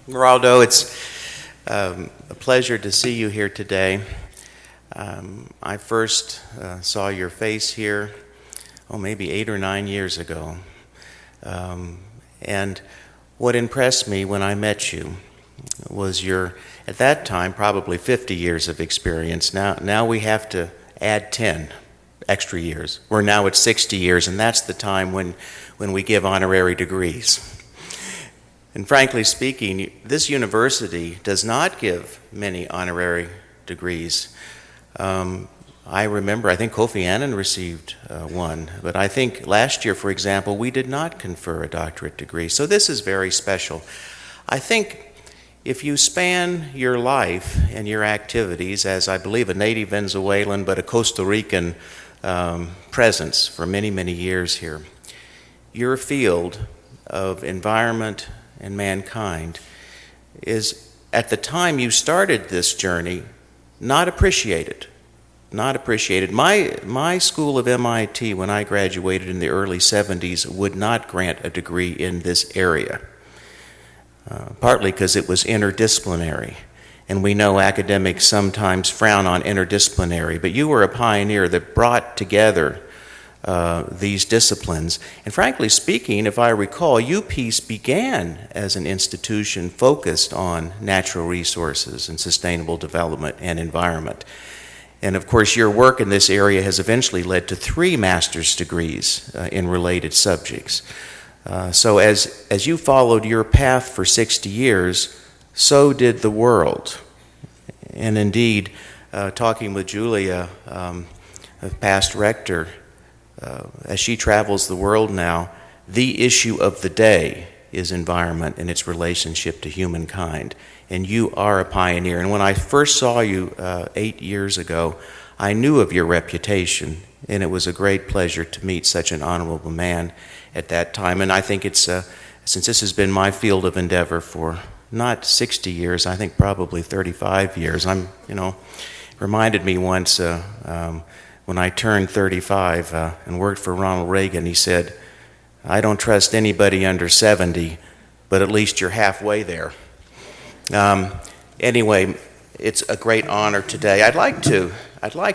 Geraldo, it's a pleasure to see you here today. I first saw your face here, maybe 8 or 9 years ago. And what impressed me when I met you was your, at that time, probably 50 years of experience. Now we have to add 10 extra years. We're now at 60 years, and that's the time when we give honorary degrees. And frankly speaking, this university does not give many honorary degrees. I remember, I think Kofi Annan received one, but I think last year, for example, we did not confer a doctorate degree. So this is very special. I think if you span your life and your activities as, I believe, a native Venezuelan but a Costa Rican presence for many, many years here, your field of environment and mankind is, at the time you started this journey, not appreciated. Not appreciated. My school of MIT, when I graduated in the early 70s, would not grant a degree in this area, partly because it was interdisciplinary. And we know academics sometimes frown on interdisciplinary, but you were a pioneer that brought together these disciplines. And frankly speaking, if I recall, UPEACE began as an institution focused on natural resources and sustainable development and environment. And of course, your work in this area has eventually led to 3 master's degrees in related subjects. So as you followed your path for 60 years, so did the world. And indeed, talking with Julia, past rector, as she travels the world now, the issue of the day is environment and its relationship to humankind. And you are a pioneer. And when I first saw you 8 years ago, I knew of your reputation, and it was a great pleasure to meet such an honorable man at that time. And I think it's, since this has been my field of endeavor for not 60 years, I think probably 35 years. Reminded me once when I turned 35 and worked for Ronald Reagan, he said, "I don't trust anybody under 70, but at least you're halfway there." Anyway, it's a great honor today. I'd like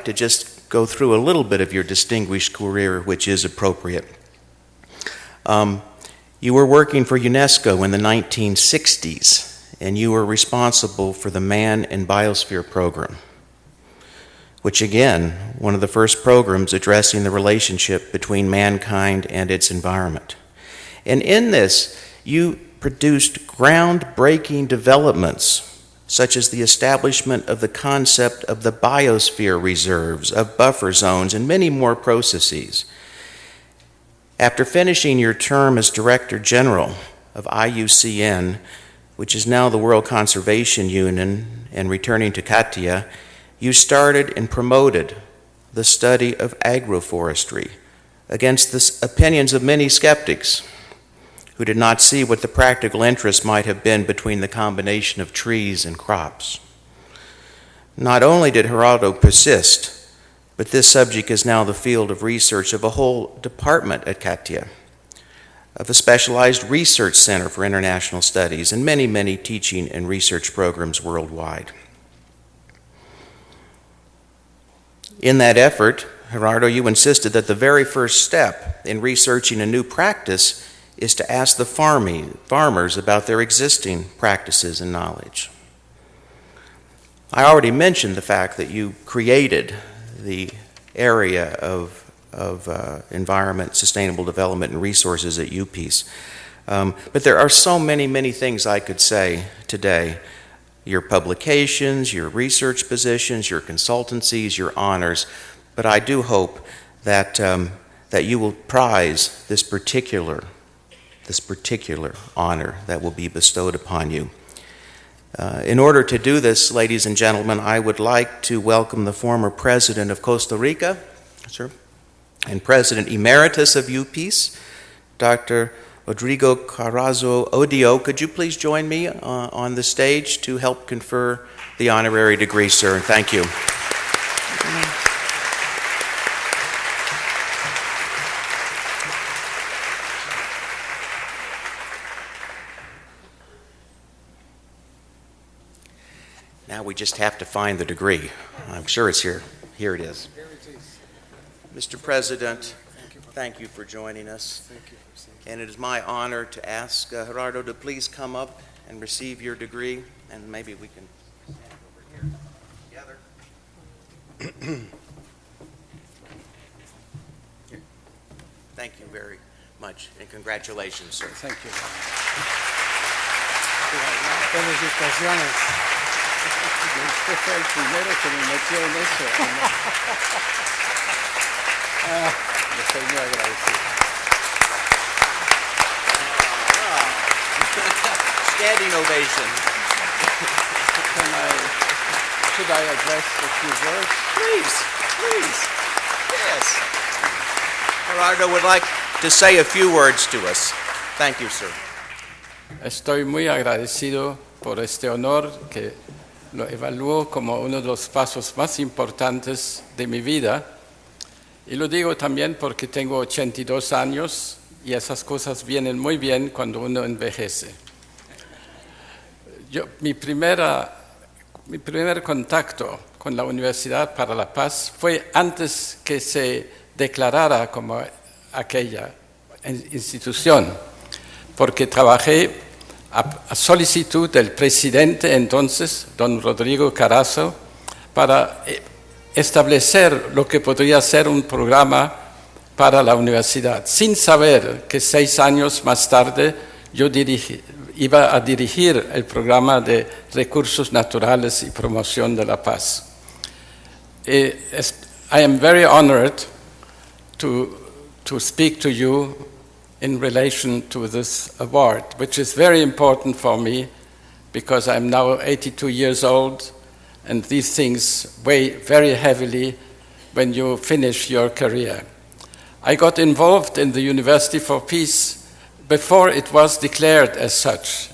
to just go through a little bit of your distinguished career, which is appropriate. You were working for UNESCO in the 1960s, and you were responsible for the Man and Biosphere program, which again, one of the first programs addressing the relationship between mankind and its environment. And in this, you produced groundbreaking developments, such as the establishment of the concept of the biosphere reserves, of buffer zones, and many more processes. After finishing your term as Director General of IUCN, which is now the World Conservation Union, and returning to Katia, you started and promoted the study of agroforestry against the opinions of many skeptics who did not see what the practical interest might have been between the combination of trees and crops. Not only did Geraldo persist, but this subject is now the field of research of a whole department at Katia, of a specialized research center for international studies, and many, many teaching and research programs worldwide. In that effort, Geraldo, you insisted that the very first step in researching a new practice is to ask the farmers about their existing practices and knowledge. I already mentioned the fact that you created the area of environment, sustainable development, and resources at UPEACE. But there are so many, many things I could say today. Your publications, your research positions, your consultancies, your honors. But I do hope that you will prize this particular honor that will be bestowed upon you. In order to do this, ladies and gentlemen, I would like to welcome the former president of Costa Rica, sir, and president emeritus of UPEACE, Dr. Rodrigo Carrazzo Odio. Could you please join me on the stage to help confer the honorary degree, sir? And thank you. Now we just have to find the degree. I'm sure it's here. Here it is. Mr. President, thank you for joining us. And it is my honor to ask Gerardo to please come up and receive your degree, and maybe we can stand over here together. Thank you very much, and congratulations, sir. Thank you. Felicitaciones. Usted fue el primero que me metió en eso. Le estoy muy agradecido. Standing ovation. Should I address a few words? Please. Yes. Gerardo would like to say a few words to us. Thank you, sir. Estoy muy agradecido por este honor que lo evalúo como uno de los pasos más importantes de mi vida. Y lo digo también porque tengo 82 años y esas cosas vienen muy bien cuando uno envejece. Mi primer contacto con la Universidad para la Paz fue antes que se declarara como aquella institución, porque trabajé a solicitud del presidente entonces, don Rodrigo Carazo, para establecer lo que podría ser un programa para la universidad, sin saber que 6 años más tarde yo iba a dirigir el programa de recursos naturales y promoción de la paz. I am very honored to speak to you in relation to this award, which is very important for me because I'm now 82 years old, and these things weigh very heavily when you finish your career. I got involved in the University for Peace before it was declared as such,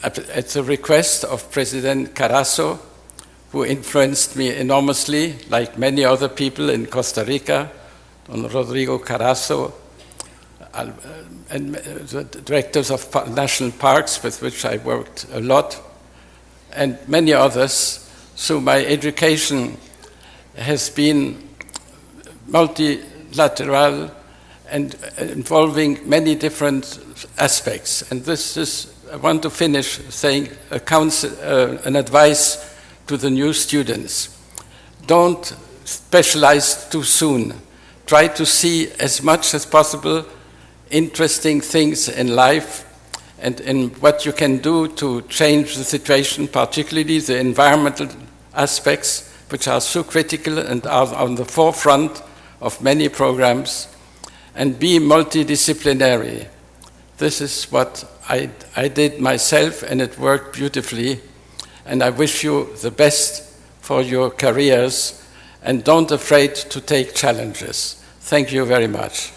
at the request of President Carazo, who influenced me enormously, like many other people in Costa Rica, Don Rodrigo Carazo, and the directors of national parks with which I worked a lot, and many others. So my education has been multilateral and involving many different aspects. And this is, I want to finish saying an advice to the new students. Don't specialize too soon. Try to see as much as possible interesting things in life and in what you can do to change the situation, particularly the environmental aspects, which are so critical and are on the forefront of many programs, and be multidisciplinary. This is what I did myself, and it worked beautifully. And I wish you the best for your careers, and don't be afraid to take challenges. Thank you very much.